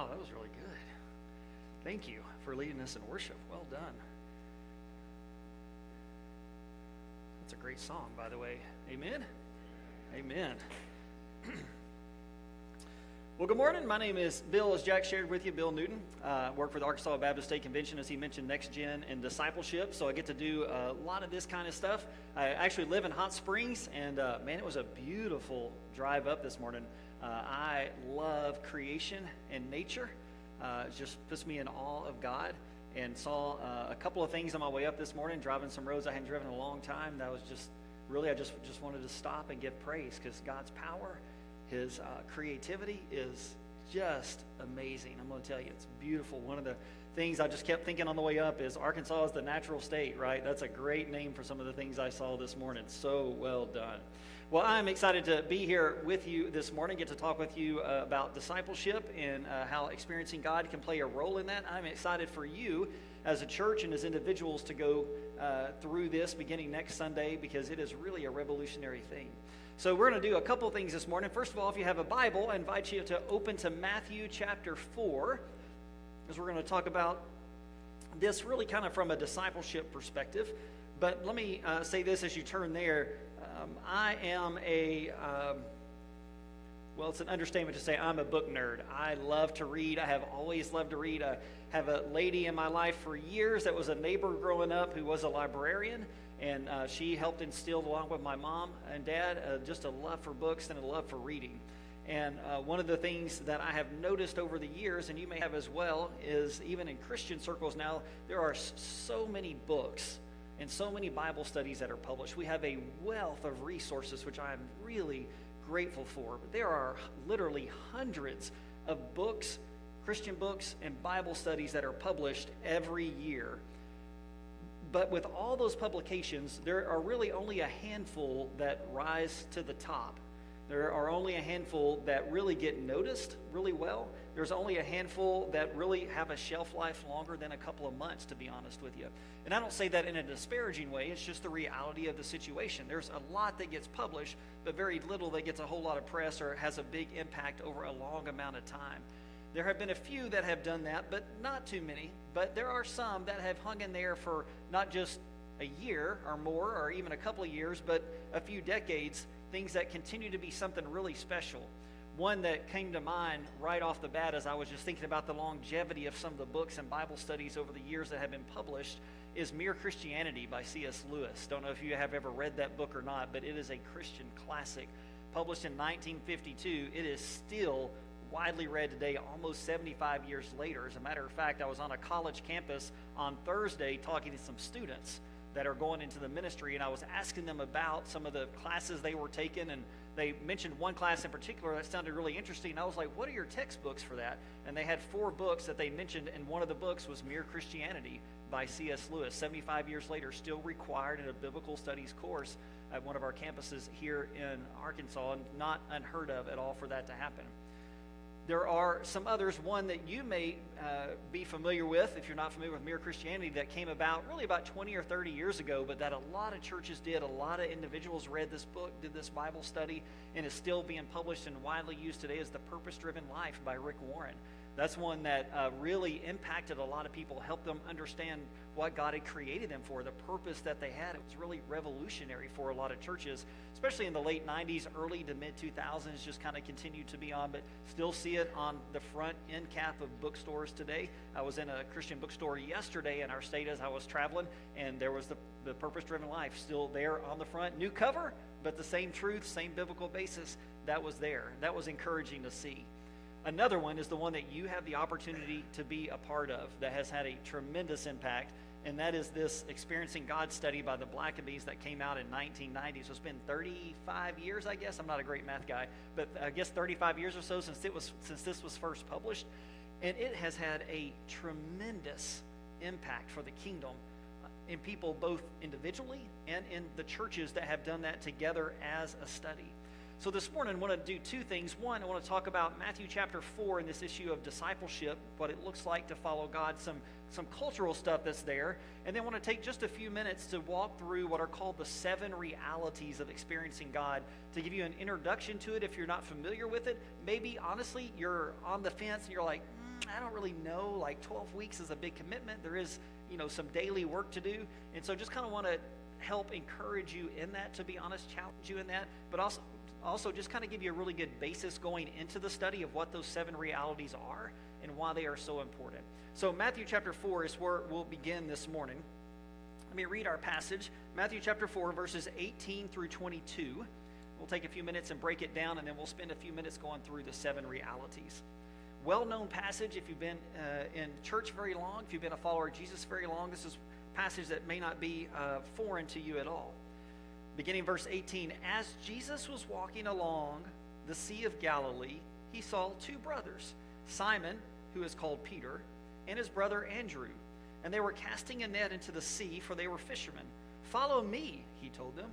Wow, that was really good. Thank you for leading us in worship. Well done. That's a great song, by the way. Amen? Amen. Well, good morning. My name is Bill, as Jack shared with you, Bill Newton. Work for the Arkansas Baptist State Convention, as he mentioned, Next Gen and Discipleship. So I get to do a lot of this kind of stuff. I actually live in Hot Springs, and man, it was a beautiful drive up this morning. I love creation and nature. It just puts me in awe of God, and saw a couple of things on my way up this morning, driving some roads I hadn't driven in a long time. That was just really, I just wanted to stop and give praise, because God's power, His creativity is just amazing. I'm going to tell you, it's beautiful. One of the things I just kept thinking on the way up is Arkansas is the natural state, right? That's a great name for some of the things I saw this morning. So well done. Well, I'm excited to be here with you this morning, get to talk with you about discipleship and how experiencing God can play a role in that. I'm excited for you as a church and as individuals to go through this beginning next Sunday, because it is really a revolutionary thing. So we're going to do a couple things this morning. First of all, if you have a Bible, I invite you to open to Matthew chapter 4, because we're going to talk about this really kind of from a discipleship perspective. But let me say this as you turn there. I am well, it's an understatement to say I'm a book nerd. I love to read. I have always loved to read. I have a lady in my life for years that was a neighbor growing up who was a librarian. And she helped instill, along with my mom and dad, just a love for books and a love for reading. And one of the things that I have noticed over the years, and you may have as well, is even in Christian circles now, there are so many books and so many Bible studies that are published. We have a wealth of resources, which I am really grateful for. But there are literally hundreds of books, Christian books, and Bible studies that are published every year. But with all those publications, there are really only a handful that rise to the top. There are only a handful that really get noticed really well. There's only a handful that really have a shelf life longer than a couple of months, to be honest with you. And I don't say that in a disparaging way. It's just the reality of the situation. There's a lot that gets published, but very little that gets a whole lot of press or has a big impact over a long amount of time. There have been a few that have done that, but not too many. But there are some that have hung in there for not just a year or more, or even a couple of years, but a few decades, things that continue to be something really special. One that came to mind right off the bat as I was just thinking about the longevity of some of the books and Bible studies over the years that have been published is Mere Christianity by C.S. Lewis. Don't know if you have ever read that book or not, but it is a Christian classic. Published in 1952, it is still widely read today, almost 75 years later. As a matter of fact, I was on a college campus on Thursday talking to some students that are going into the ministry, and I was asking them about some of the classes they were taking, and they mentioned one class in particular that sounded really interesting. And I was like, what are your textbooks for that? And they had 4 books that they mentioned, and one of the books was Mere Christianity by C.S. Lewis. 75 years later, still required in a biblical studies course at one of our campuses here in Arkansas, and not unheard of at all for that to happen. There are some others, one that you may be familiar with, if you're not familiar with Mere Christianity, that came about really about 20 or 30 years ago, but that a lot of churches did. A lot of individuals read this book, did this Bible study, and is still being published and widely used today, is The Purpose-Driven Life by Rick Warren. That's one that really impacted a lot of people, helped them understand what God had created them for, the purpose that they had. It was really revolutionary for a lot of churches, especially in the late 90s, early to mid-2000s, just kind of continued to be on, but still see it on the front end cap of bookstores today. I was in a Christian bookstore yesterday in our state as I was traveling, and there was the Purpose-Driven Life still there on the front. New cover, but the same truth, same biblical basis that was there. That was encouraging to see. Another one is the one that you have the opportunity to be a part of that has had a tremendous impact, and that is this Experiencing God study by the Blackabees that came out in 1990. So it's been 35 years, I guess. I'm not a great math guy, but I guess 35 years or so since this was first published, and it has had a tremendous impact for the kingdom in people both individually and in the churches that have done that together as a study. So this morning I want to do 2 things. One, I want to talk about Matthew chapter 4 and this issue of discipleship, what it looks like to follow God, some cultural stuff that's there. And then I want to take just a few minutes to walk through what are called the 7 realities of experiencing God, to give you an introduction to it if you're not familiar with it. Maybe, honestly, you're on the fence and you're like, I don't really know, like 12 weeks is a big commitment. There is, some daily work to do. And so just kind of want to help encourage you in that, to be honest, challenge you in that, but also just kind of give you a really good basis going into the study of what those 7 realities are and why they are so important. So Matthew chapter 4 is where we'll begin this morning. Let me read our passage, Matthew chapter 4, verses 18 through 22. We'll take a few minutes and break it down, and then we'll spend a few minutes going through the 7 realities. Well-known passage if you've been in church very long, if you've been a follower of Jesus very long. This is a passage that may not be foreign to you at all. Beginning verse 18, as Jesus was walking along the Sea of Galilee, he saw 2 brothers, Simon, who is called Peter, and his brother Andrew. And they were casting a net into the sea, for they were fishermen. Follow me, he told them,